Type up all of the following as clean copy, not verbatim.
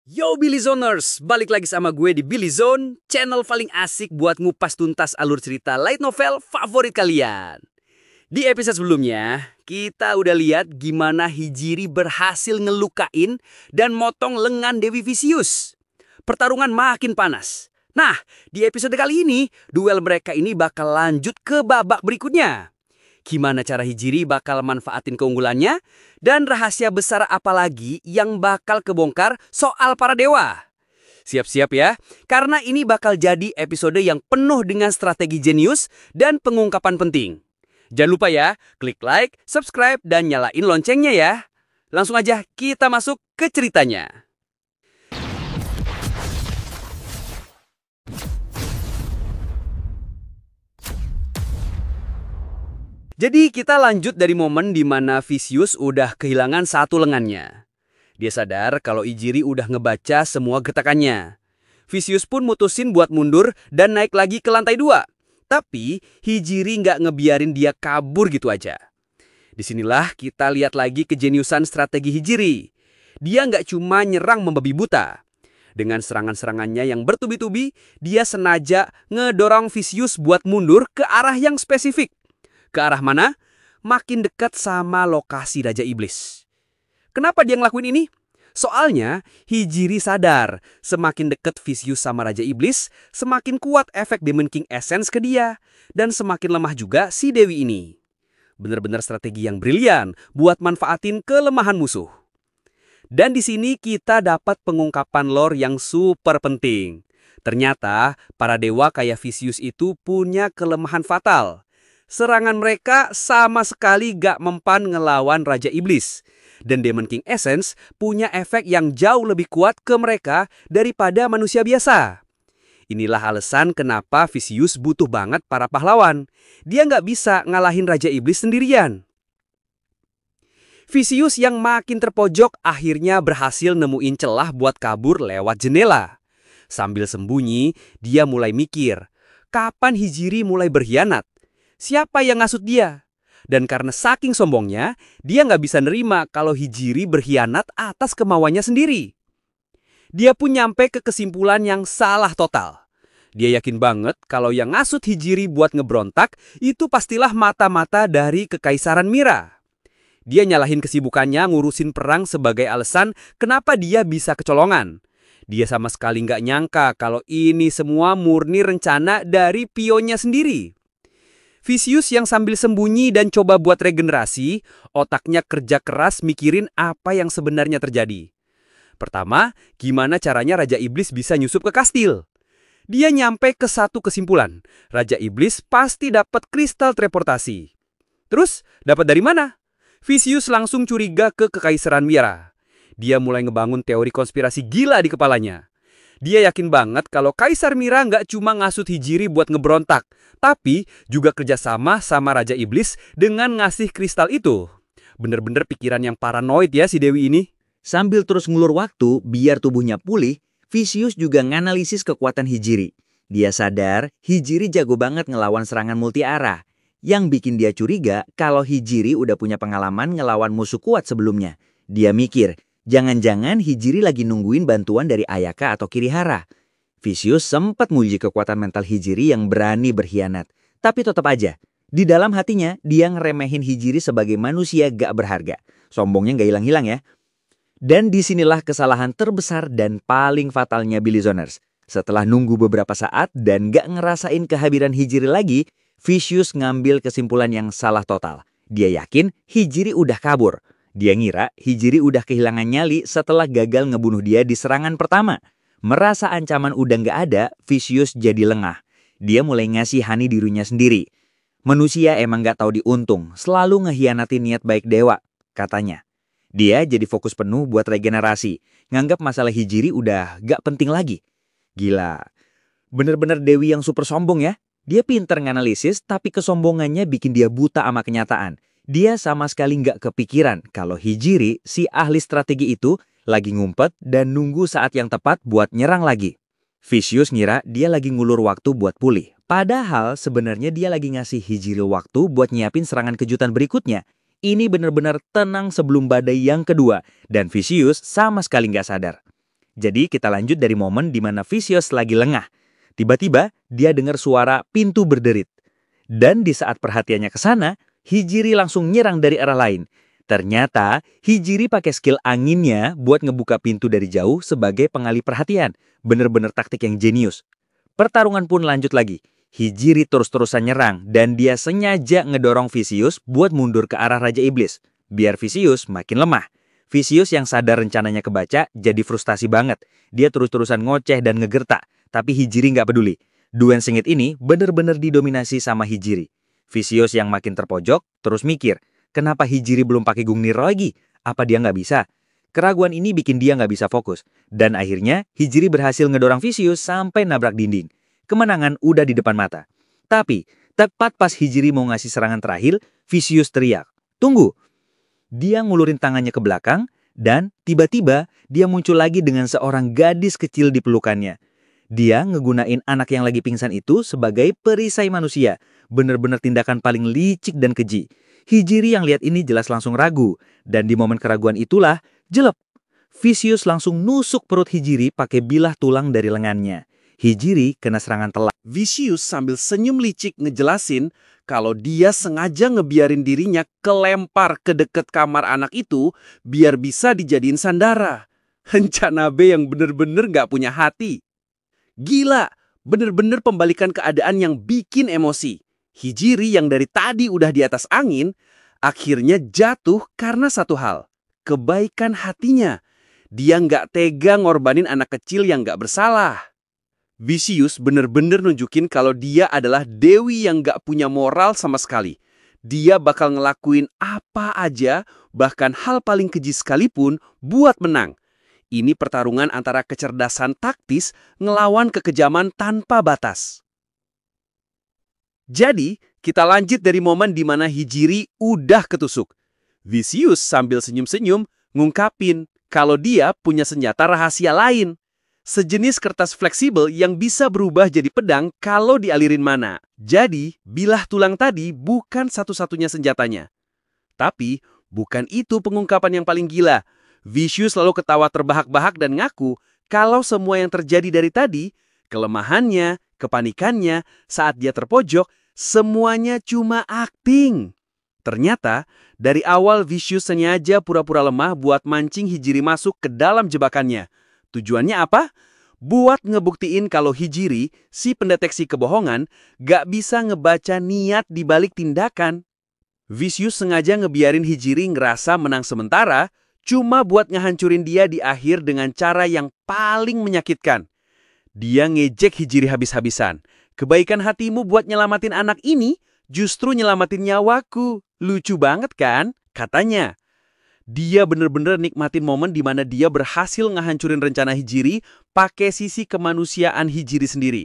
Yo Billy Zoners, balik lagi sama gue di Billy Zone, channel paling asik buat ngupas tuntas alur cerita light novel favorit kalian. Di episode sebelumnya, kita udah lihat gimana Hijiri berhasil ngelukain dan motong lengan Dewi Vicious. Pertarungan makin panas. Nah, di episode kali ini, duel mereka ini bakal lanjut ke babak berikutnya. Gimana cara Hijiri bakal manfaatin keunggulannya? Dan rahasia besar apa lagi yang bakal kebongkar soal para dewa? Siap-siap ya, karena ini bakal jadi episode yang penuh dengan strategi jenius dan pengungkapan penting. Jangan lupa ya, klik like, subscribe, dan nyalain loncengnya ya. Langsung aja kita masuk ke ceritanya. Jadi kita lanjut dari momen di mana Vicious udah kehilangan satu lengannya. Dia sadar kalau Hijiri udah ngebaca semua getakannya. Vicious pun mutusin buat mundur dan naik lagi ke lantai 2. Tapi Hijiri nggak ngebiarin dia kabur gitu aja. Disinilah kita lihat lagi kejeniusan strategi Hijiri. Dia nggak cuma nyerang membabi buta. Dengan serangan-serangannya yang bertubi-tubi, dia sengaja ngedorong Vicious buat mundur ke arah yang spesifik. Ke arah mana? Makin dekat sama lokasi Raja Iblis. Kenapa dia ngelakuin ini? Soalnya Hijiri sadar semakin dekat Vicious sama Raja Iblis, semakin kuat efek Demon King Essence ke dia. Dan semakin lemah juga si Dewi ini. Bener-bener strategi yang brilian buat manfaatin kelemahan musuh. Dan di sini kita dapat pengungkapan lore yang super penting. Ternyata para dewa kayak Vicious itu punya kelemahan fatal. Serangan mereka sama sekali gak mempan ngelawan Raja Iblis. Dan Demon King Essence punya efek yang jauh lebih kuat ke mereka daripada manusia biasa. Inilah alasan kenapa Vicious butuh banget para pahlawan. Dia gak bisa ngalahin Raja Iblis sendirian. Vicious yang makin terpojok akhirnya berhasil nemuin celah buat kabur lewat jendela. Sambil sembunyi, dia mulai mikir, kapan Hijiri mulai berkhianat? Siapa yang ngasut dia? Dan karena saking sombongnya, dia nggak bisa nerima kalau Hijiri berkhianat atas kemauannya sendiri. Dia pun nyampe ke kesimpulan yang salah total. Dia yakin banget kalau yang ngasut Hijiri buat ngebrontak itu pastilah mata-mata dari Kekaisaran Mira. Dia nyalahin kesibukannya ngurusin perang sebagai alasan kenapa dia bisa kecolongan. Dia sama sekali nggak nyangka kalau ini semua murni rencana dari pionnya sendiri. Vicious yang sambil sembunyi dan coba buat regenerasi, otaknya kerja keras mikirin apa yang sebenarnya terjadi. Pertama, gimana caranya Raja Iblis bisa nyusup ke kastil? Dia nyampe ke satu kesimpulan, Raja Iblis pasti dapat kristal teleportasi. Terus, dapat dari mana? Vicious langsung curiga ke Kekaisaran Mira. Dia mulai ngebangun teori konspirasi gila di kepalanya. Dia yakin banget kalau Kaisar Mira nggak cuma ngasut Hijiri buat ngeberontak, tapi juga kerjasama sama Raja Iblis dengan ngasih kristal itu. Bener-bener pikiran yang paranoid ya si Dewi ini. Sambil terus ngulur waktu biar tubuhnya pulih, Vicious juga nganalisis kekuatan Hijiri. Dia sadar Hijiri jago banget ngelawan serangan multi arah. Yang bikin dia curiga kalau Hijiri udah punya pengalaman ngelawan musuh kuat sebelumnya. Dia mikir, jangan-jangan Hijiri lagi nungguin bantuan dari Ayaka atau Kirihara. Vicious sempat muji kekuatan mental Hijiri yang berani berkhianat. Tapi tetap aja, di dalam hatinya dia ngeremehin Hijiri sebagai manusia gak berharga. Sombongnya gak hilang-hilang ya. Dan disinilah kesalahan terbesar dan paling fatalnya Billy Zoners. Setelah nunggu beberapa saat dan gak ngerasain kehadiran Hijiri lagi, Vicious ngambil kesimpulan yang salah total. Dia yakin Hijiri udah kabur. Dia ngira Hijiri udah kehilangan nyali setelah gagal ngebunuh dia di serangan pertama. Merasa ancaman udah nggak ada, Vicious jadi lengah. Dia mulai ngasih hani dirinya sendiri. Manusia emang nggak tahu diuntung, selalu ngehianatin niat baik dewa, katanya. Dia jadi fokus penuh buat regenerasi, nganggap masalah Hijiri udah nggak penting lagi. Gila, bener-bener Dewi yang super sombong ya. Dia pinter nganalisis, tapi kesombongannya bikin dia buta sama kenyataan. Dia sama sekali nggak kepikiran kalau Hijiri, si ahli strategi itu, lagi ngumpet dan nunggu saat yang tepat buat nyerang lagi. Vicious ngira dia lagi ngulur waktu buat pulih. Padahal sebenarnya dia lagi ngasih Hijiri waktu buat nyiapin serangan kejutan berikutnya. Ini benar-benar tenang sebelum badai yang kedua, dan Vicious sama sekali nggak sadar. Jadi kita lanjut dari momen di mana Vicious lagi lengah. Tiba-tiba dia dengar suara pintu berderit. Dan di saat perhatiannya ke sana, Hijiri langsung nyerang dari arah lain. Ternyata Hijiri pakai skill anginnya buat ngebuka pintu dari jauh sebagai pengalih perhatian. Bener-bener taktik yang jenius. Pertarungan pun lanjut lagi. Hijiri terus-terusan nyerang dan dia sengaja ngedorong Vicious buat mundur ke arah Raja Iblis. Biar Vicious makin lemah. Vicious yang sadar rencananya kebaca jadi frustasi banget. Dia terus-terusan ngoceh dan ngegertak, tapi Hijiri nggak peduli. Duen sengit ini bener-bener didominasi sama Hijiri. Vicious yang makin terpojok terus mikir, kenapa Hijiri belum pakai Gungnir lagi? Apa dia nggak bisa? Keraguan ini bikin dia nggak bisa fokus. Dan akhirnya Hijiri berhasil ngedorong Vicious sampai nabrak dinding. Kemenangan udah di depan mata. Tapi tepat pas Hijiri mau ngasih serangan terakhir, Vicious teriak, "Tunggu!" Dia ngulurin tangannya ke belakang, dan tiba-tiba dia muncul lagi dengan seorang gadis kecil di pelukannya. Dia ngegunain anak yang lagi pingsan itu sebagai perisai manusia. Bener-bener tindakan paling licik dan keji. Hijiri yang lihat ini jelas langsung ragu. Dan di momen keraguan itulah, jelek. Vicious langsung nusuk perut Hijiri pakai bilah tulang dari lengannya. Hijiri kena serangan telak. Vicious sambil senyum licik ngejelasin kalau dia sengaja ngebiarin dirinya kelempar ke deket kamar anak itu biar bisa dijadiin sandara. Rencana B yang bener-bener gak punya hati. Gila, bener-bener pembalikan keadaan yang bikin emosi. Hijiri yang dari tadi udah di atas angin, akhirnya jatuh karena satu hal. Kebaikan hatinya. Dia nggak tega ngorbanin anak kecil yang nggak bersalah. Vicious bener-bener nunjukin kalau dia adalah dewi yang nggak punya moral sama sekali. Dia bakal ngelakuin apa aja, bahkan hal paling keji sekalipun, buat menang. Ini pertarungan antara kecerdasan taktis ngelawan kekejaman tanpa batas. Jadi, kita lanjut dari momen di mana Hijiri udah ketusuk. Vicious sambil senyum-senyum ngungkapin kalau dia punya senjata rahasia lain. Sejenis kertas fleksibel yang bisa berubah jadi pedang kalau dialirin mana. Jadi, bilah tulang tadi bukan satu-satunya senjatanya. Tapi, bukan itu pengungkapan yang paling gila. Vicious lalu ketawa terbahak-bahak dan ngaku kalau semua yang terjadi dari tadi, kelemahannya, kepanikannya, saat dia terpojok, semuanya cuma akting. Ternyata, dari awal Vicious sengaja pura-pura lemah buat mancing Hijiri masuk ke dalam jebakannya. Tujuannya apa? Buat ngebuktiin kalau Hijiri, si pendeteksi kebohongan, gak bisa ngebaca niat di balik tindakan. Vicious sengaja ngebiarin Hijiri ngerasa menang sementara, cuma buat ngehancurin dia di akhir dengan cara yang paling menyakitkan. Dia ngejek Hijiri habis-habisan. Kebaikan hatimu buat nyelamatin anak ini, justru nyelamatin nyawaku. Lucu banget kan? Katanya. Dia bener-bener nikmatin momen di mana dia berhasil ngehancurin rencana Hijiri pakai sisi kemanusiaan Hijiri sendiri.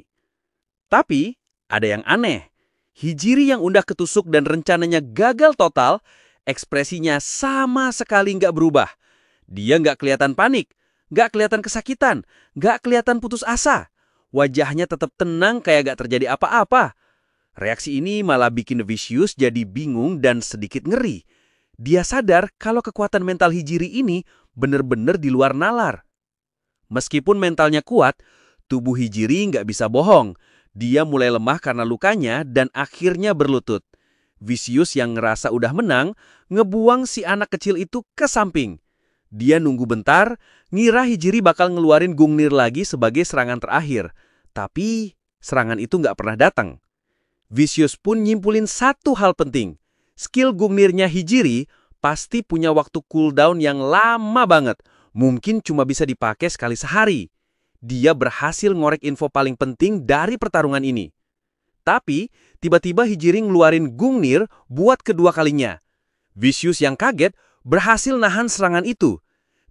Tapi, ada yang aneh. Hijiri yang udah ketusuk dan rencananya gagal total, ekspresinya sama sekali nggak berubah. Dia nggak kelihatan panik, nggak kelihatan kesakitan, nggak kelihatan putus asa. Wajahnya tetap tenang kayak gak terjadi apa-apa. Reaksi ini malah bikin Vicious jadi bingung dan sedikit ngeri. Dia sadar kalau kekuatan mental Hijiri ini bener-bener di luar nalar. Meskipun mentalnya kuat, tubuh Hijiri nggak bisa bohong. Dia mulai lemah karena lukanya dan akhirnya berlutut. Vicious yang ngerasa udah menang, ngebuang si anak kecil itu ke samping. Dia nunggu bentar, ngira Hijiri bakal ngeluarin Gungnir lagi sebagai serangan terakhir. Tapi serangan itu nggak pernah datang. Vicious pun nyimpulin satu hal penting. Skill Gungnirnya Hijiri pasti punya waktu cooldown yang lama banget. Mungkin cuma bisa dipakai sekali sehari. Dia berhasil ngorek info paling penting dari pertarungan ini. Tapi, tiba-tiba Hijiri ngeluarin Gungnir buat kedua kalinya. Vicious yang kaget berhasil nahan serangan itu.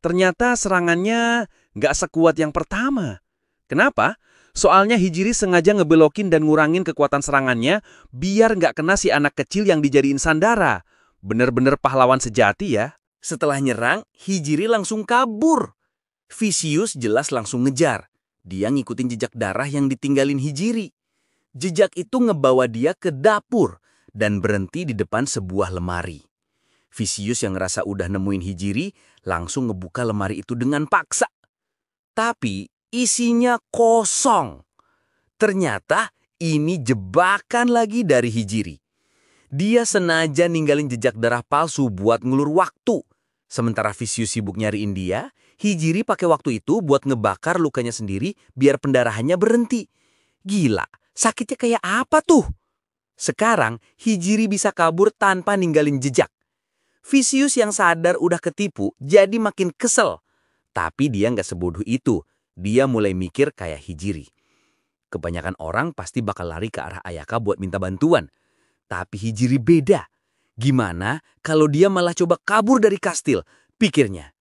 Ternyata serangannya nggak sekuat yang pertama. Kenapa? Soalnya Hijiri sengaja ngebelokin dan ngurangin kekuatan serangannya biar nggak kena si anak kecil yang dijadiin sandara. Bener-bener pahlawan sejati ya. Setelah nyerang, Hijiri langsung kabur. Vicious jelas langsung ngejar. Dia ngikutin jejak darah yang ditinggalin Hijiri. Jejak itu ngebawa dia ke dapur dan berhenti di depan sebuah lemari. Vicious yang ngerasa udah nemuin Hijiri langsung ngebuka lemari itu dengan paksa. Tapi isinya kosong. Ternyata ini jebakan lagi dari Hijiri. Dia sengaja ninggalin jejak darah palsu buat ngelur waktu. Sementara Vicious sibuk nyariin dia, Hijiri pakai waktu itu buat ngebakar lukanya sendiri biar pendarahannya berhenti. Gila, sakitnya kayak apa tuh? Sekarang Hijiri bisa kabur tanpa ninggalin jejak. Vicious yang sadar udah ketipu jadi makin kesel. Tapi dia nggak sebodoh itu. Dia mulai mikir kayak Hijiri. Kebanyakan orang pasti bakal lari ke arah Ayaka buat minta bantuan. Tapi Hijiri beda. Gimana kalau dia malah coba kabur dari kastil, pikirnya.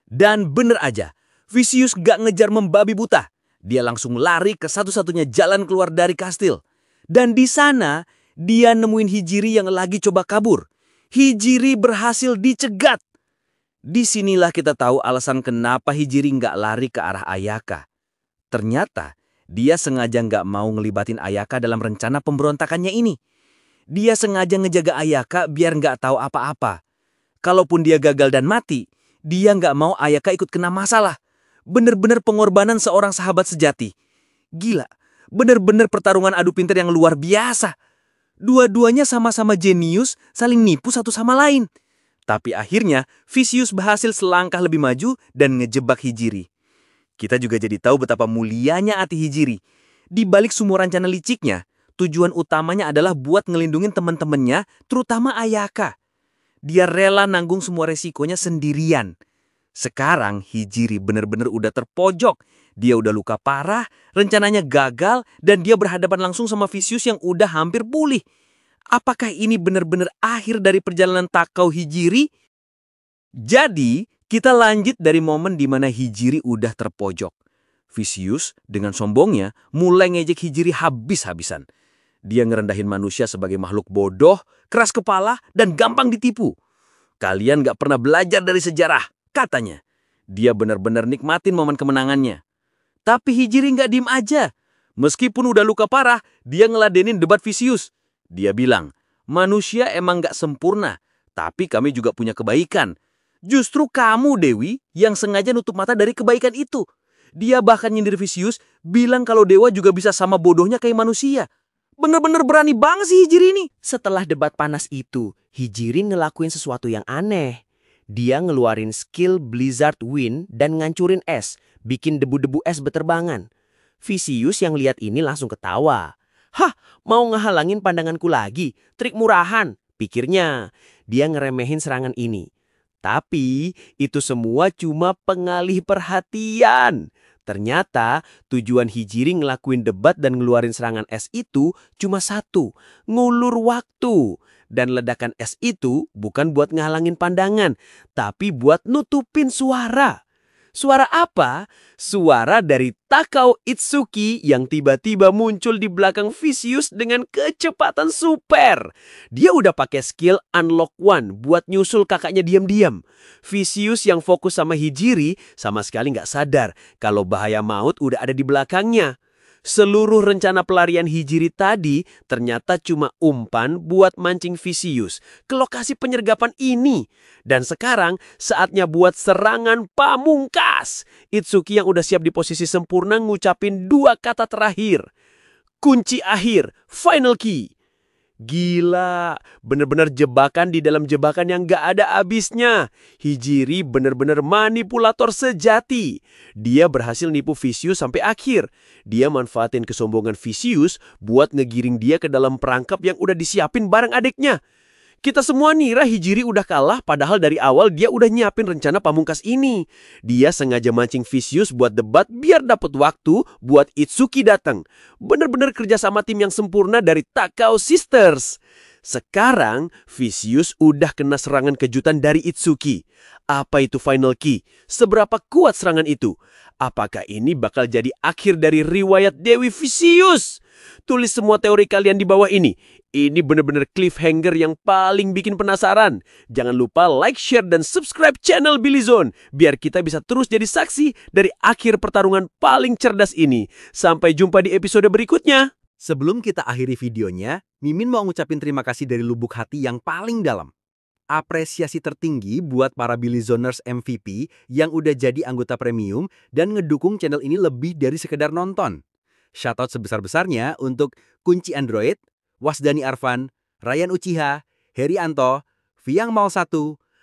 Dan bener aja, Vicious gak ngejar membabi buta. Dia langsung lari ke satu-satunya jalan keluar dari kastil. Dan di sana, dia nemuin Hijiri yang lagi coba kabur. Hijiri berhasil dicegat. Disinilah kita tahu alasan kenapa Hijiri nggak lari ke arah Ayaka. Ternyata, dia sengaja nggak mau ngelibatin Ayaka dalam rencana pemberontakannya ini. Dia sengaja ngejaga Ayaka biar nggak tahu apa-apa. Kalaupun dia gagal dan mati, dia nggak mau Ayaka ikut kena masalah. Bener-bener pengorbanan seorang sahabat sejati. Gila, bener-bener pertarungan adu pintar yang luar biasa. Dua-duanya sama-sama jenius, saling nipu satu sama lain. Tapi akhirnya, Vicious berhasil selangkah lebih maju dan ngejebak Hijiri. Kita juga jadi tahu betapa mulianya hati Hijiri. Di balik semua rencana liciknya, tujuan utamanya adalah buat ngelindungin teman-temannya, terutama Ayaka. Dia rela nanggung semua resikonya sendirian. Sekarang Hijiri benar-benar udah terpojok. Dia udah luka parah, rencananya gagal, dan dia berhadapan langsung sama Vicious yang udah hampir pulih. Apakah ini benar-benar akhir dari perjalanan Takao Hijiri? Jadi, kita lanjut dari momen di mana Hijiri udah terpojok. Vicious dengan sombongnya mulai ngejek Hijiri habis-habisan. Dia ngerendahin manusia sebagai makhluk bodoh, keras kepala, dan gampang ditipu. Kalian gak pernah belajar dari sejarah, katanya. Dia benar-benar nikmatin momen kemenangannya. Tapi Hijiri gak diem aja. Meskipun udah luka parah, dia ngeladenin debat Vicious. Dia bilang, manusia emang gak sempurna, tapi kami juga punya kebaikan. Justru kamu, Dewi, yang sengaja nutup mata dari kebaikan itu. Dia bahkan nyindir Vicious, bilang kalau dewa juga bisa sama bodohnya kayak manusia. Bener-bener berani banget sih Hijiri ini. Setelah debat panas itu, Hijiri ngelakuin sesuatu yang aneh. Dia ngeluarin skill Blizzard Wind dan ngancurin es, bikin debu-debu es beterbangan. Vicious yang lihat ini langsung ketawa. Hah, mau ngehalangin pandanganku lagi? Trik murahan, pikirnya. Dia ngeremehin serangan ini. Tapi itu semua cuma pengalih perhatian. Ternyata tujuan Hijiri ngelakuin debat dan ngeluarin serangan es itu cuma satu, ngulur waktu. Dan ledakan es itu bukan buat ngehalangin pandangan, tapi buat nutupin suara. Suara apa? Suara dari Takao Itsuki yang tiba-tiba muncul di belakang Vicious dengan kecepatan super. Dia udah pakai skill Unlock One buat nyusul kakaknya diam-diam. Vicious yang fokus sama Hijiri sama sekali nggak sadar kalau bahaya maut udah ada di belakangnya. Seluruh rencana pelarian Hijiri tadi ternyata cuma umpan buat mancing Vicious ke lokasi penyergapan ini. Dan sekarang saatnya buat serangan pamungkas. Itsuki yang udah siap di posisi sempurna ngucapin dua kata terakhir. Kunci akhir, final key. Gila, bener-bener jebakan di dalam jebakan yang gak ada abisnya. Hijiri bener-bener manipulator sejati. Dia berhasil nipu Vicious sampai akhir. Dia manfaatin kesombongan Vicious buat ngegiring dia ke dalam perangkap yang udah disiapin bareng adiknya. Kita semua ngira Hijiri udah kalah padahal dari awal dia udah nyiapin rencana pamungkas ini. Dia sengaja mancing Vicious buat debat biar dapet waktu buat Itsuki datang. Bener-bener kerjasama tim yang sempurna dari Takao Sisters. Sekarang Vicious udah kena serangan kejutan dari Itsuki. Apa itu final key? Seberapa kuat serangan itu? Apakah ini bakal jadi akhir dari riwayat Dewi Vicious? Tulis semua teori kalian di bawah ini. Ini bener-bener cliffhanger yang paling bikin penasaran. Jangan lupa like, share, dan subscribe channel Billy Zone biar kita bisa terus jadi saksi dari akhir pertarungan paling cerdas ini. Sampai jumpa di episode berikutnya. Sebelum kita akhiri videonya, Mimin mau ngucapin terima kasih dari lubuk hati yang paling dalam. Apresiasi tertinggi buat para Billyzoners MVP yang udah jadi anggota premium dan ngedukung channel ini lebih dari sekedar nonton. Shoutout sebesar-besarnya untuk Kunci Android, Wasdani Arfan, Ryan Uchiha, Heri Anto, Viang Mal 1,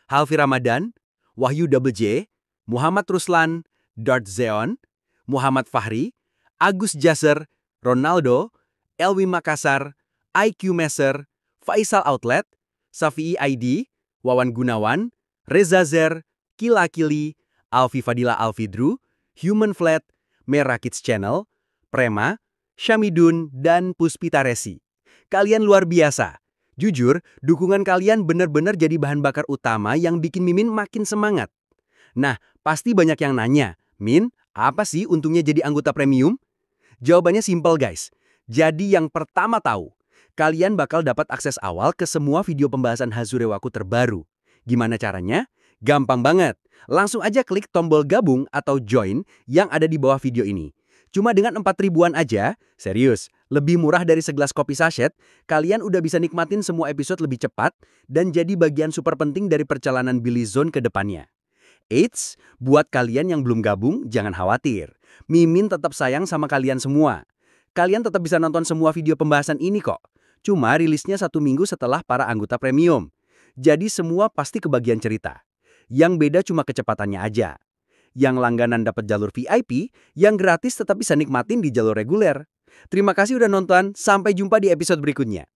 Halvi Ramadan, Wahyu Double J, Muhammad Ruslan, Dart Zeon, Muhammad Fahri, Agus Jaser, Ronaldo, Elwi Makassar, IQ Messer, Faisal Outlet, Safii ID, Wawan Gunawan, Reza Zer, Kila Kili, Alfi Fadila Alfidru, Human Flat, Merah Kids Channel, Prema, Syamidun, dan Puspita Resi. Kalian luar biasa. Jujur, dukungan kalian benar-benar jadi bahan bakar utama yang bikin Mimin makin semangat. Nah, pasti banyak yang nanya, Min, apa sih untungnya jadi anggota premium? Jawabannya simpel guys. Jadi yang pertama tahu, kalian bakal dapat akses awal ke semua video pembahasan Hazurewaku terbaru. Gimana caranya? Gampang banget. Langsung aja klik tombol gabung atau join yang ada di bawah video ini. Cuma dengan 4 ribuan aja, serius, lebih murah dari segelas kopi sachet, kalian udah bisa nikmatin semua episode lebih cepat dan jadi bagian super penting dari perjalanan Billyzone ke depannya. Eits, buat kalian yang belum gabung, jangan khawatir. Mimin tetap sayang sama kalian semua. Kalian tetap bisa nonton semua video pembahasan ini kok. Cuma rilisnya 1 minggu setelah para anggota premium. Jadi semua pasti kebagian cerita. Yang beda cuma kecepatannya aja. Yang langganan dapat jalur VIP, yang gratis tetap bisa nikmatin di jalur reguler. Terima kasih udah nonton, sampai jumpa di episode berikutnya.